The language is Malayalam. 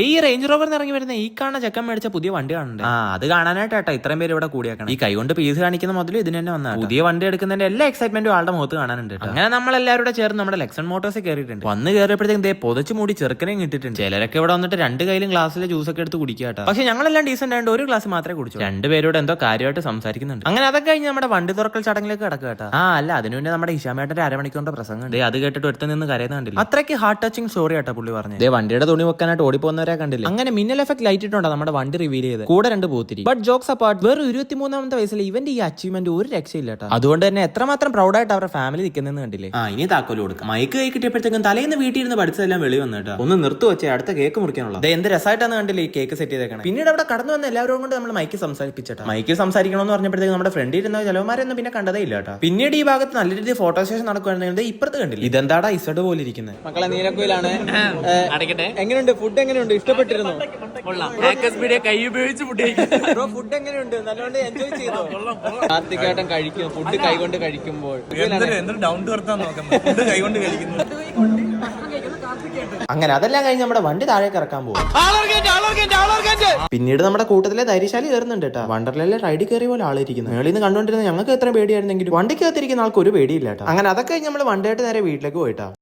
ഈ റേഞ്ച് റോവർ ഇറങ്ങി വരുന്ന ഈ കാണുന്ന ചെക്കൻ മേടിച്ച പുതിയ വണ്ടി കാണുന്നുണ്ട്. അത് കാണാനായിട്ടാ ഇത്രയും പേര് ഇവിടെ കൂടിയാക്കണം. ഈ കൈ കൊണ്ട് പീസ് കാണിക്കുന്ന മുതൽ ഇതിന് തന്നെ വന്നാൽ പുതിയ വണ്ടി എടുക്കുന്നതിന്റെ എല്ലാ എക്സൈറ്റ്മെന്റും ആളുടെ മുഖത്ത് കാണാനുണ്ട്. അങ്ങനെ നമ്മളെല്ലാവരും ചേർന്ന് നമ്മുടെ ലെക്സൺ മോട്ടോഴ്സ് കയറിയിട്ടുണ്ട്. വന്ന് കയറിയപ്പോഴത്തേക്കും ദേ പൊതച്ചു മൂടി ചെറുക്കനെയും കിട്ടിയിട്ടുണ്ട്. ചിലരൊക്കെ ഇവിടെ വന്നിട്ട് രണ്ട് കയ്യിലും ഗ്ലാസ്സിലെ ജ്യൂസ് ഒക്കെ എടുത്ത് കുടിക്കാട്ടോ. പക്ഷെ ഞങ്ങളെല്ലാം ഡീസന്റ് ആയിട്ട് ഒരു ഗ്ലാസ് മാത്രമേ കുടിച്ചു. രണ്ടുപേരോട് എന്തോ കാര്യമായിട്ട് സംസാരിക്കുന്നുണ്ട്. അങ്ങനെ അതൊക്കെ കഴിഞ്ഞ് നമ്മുടെ വണ്ടി തുറക്കൽ ചടങ്ങിലേക്ക് കിടക്കുക കേട്ടോ. അല്ല അതിനു മുന്നേ നമ്മുടെ ഇഷാമേട്ടന്റെ അരമണിക്കൂറിന്റെ പ്രസംഗം ഉണ്ട്. അത് കേട്ടിട്ട് എടുത്ത് നിന്ന് കരയുന്ന കണ്ടില്ല. അത്രയ്ക്ക് ഹാർട്ട് ടച്ചിങ് സ്റ്റോറി ആട്ടോ പുള്ളി പറഞ്ഞത്. വണ്ടിയുടെ തുണി വെക്കാനായിട്ട് ഓടിപ്പോകുന്നവരെ കണ്ടില്ല. അങ്ങനെ മിന്നൽ എഫക്ട് ലൈറ്റ് ഇട്ടുണ്ടോ നമ്മുടെ വണ്ടി റിവീൽ ചെയ്ത് കൂടെ രണ്ട് പൂത്തിരി. ബട്ട് ജോക്സ് അപ്പാർട്ട് വേറെ 23ാമത്തെ വയസ്സിൽ ഇവന്റെ ഈ അച്ചീവ്മെന്റ് ഒരു രക്ഷയില്ല കേട്ടോ. അതുകൊണ്ട് തന്നെ എത്രമാത്രം പ്രൗഡായിട്ട് അവരുടെ ഫാമിലി നിൽക്കുന്നതെന്ന് കണ്ടില്ലേ. ഇനി താക്കോല് കൊടുക്കാം. മൈക്ക് കൈ കിട്ടിയപ്പോഴത്തേക്കും തലേന്ന് വീട്ടിൽ നിന്ന് പഠിച്ചതെല്ലാം വെളി വന്നിട്ടാ. ഒന്ന് നിർത്തി വെച്ചേ അടുത്ത കേക്ക് മുറിക്കാനുള്ള. എന്ത് രസമായിട്ടാണ് കണ്ടില്ലേ ഈ കേക്ക് സെറ്റ് ചെയ്തേക്കണം. പിന്നീട് അവിടെ കടന്നു വന്ന എല്ലാവരും കൊണ്ട് നമ്മൾ മൈക്ക് സംസാരിപ്പിച്ചിട്ടാ. മൈക്ക് സംസാരിക്കണമെന്ന് പറഞ്ഞപ്പോഴത്തേക്കും നമ്മുടെ ഫ്രണ്ടിൽ ഇരുന്ന ചിലവന്മാരൊന്നും പിന്നെ കണ്ടതേ ഇല്ല കേട്ടോ. പിന്നീട് ഈ ഭാഗത്ത് നല്ല രീതിയിൽ ഫോട്ടോ സെഷൻ നടക്കുകയാണെങ്കിൽ ഇപ്പുറത്ത് കണ്ടില്ല. ഇതെന്താടാ ഇസഡ് പോലെ ഇരിക്കുന്നത്. മക്കളെ നീലക്കുയിലാണ്. എങ്ങനെയുണ്ട് ഫുഡ്? എങ്ങനെയുണ്ട്? ഇഷ്ടപ്പെട്ടിരുന്നു? കൈ ഉപയോഗിച്ച് ഫുഡ് എങ്ങനെയുണ്ട്? നല്ലോണം എൻജോയ് ചെയ്തോ? കാർത്തികേട്ടൻ കഴിക്കും ഫുഡ് കൈകൊണ്ട് കഴിക്കുമ്പോൾ. അങ്ങനെ അതെല്ലാം കഴിഞ്ഞ് നമ്മുടെ വണ്ടി താഴേക്ക് ഇറക്കാൻ പോകും. പിന്നീട് നമ്മുടെ കൂട്ടത്തിലെ ധൈര്യശാലി കയറുന്നുണ്ട് കേട്ടോ. വണ്ടർലയിലെ റൈഡിൽ കയറിയ പോലെ ആളിരിക്കുന്നത്. മേളിൽ നിന്ന് കണ്ടുകൊണ്ടിരുന്ന ഞങ്ങൾക്ക് എത്ര പേടിയായിരുന്നെങ്കിലും വണ്ടിക്കകത്തിരിക്കുന്ന ആൾക്ക് ഒരു പേടിയില്ല കേട്ടോ. അങ്ങനെ അതൊക്കെ കഴിഞ്ഞ് നമ്മൾ വണ്ടിയായിട്ട് നേരെ വീട്ടിലേക്ക് പോയിട്ടാ.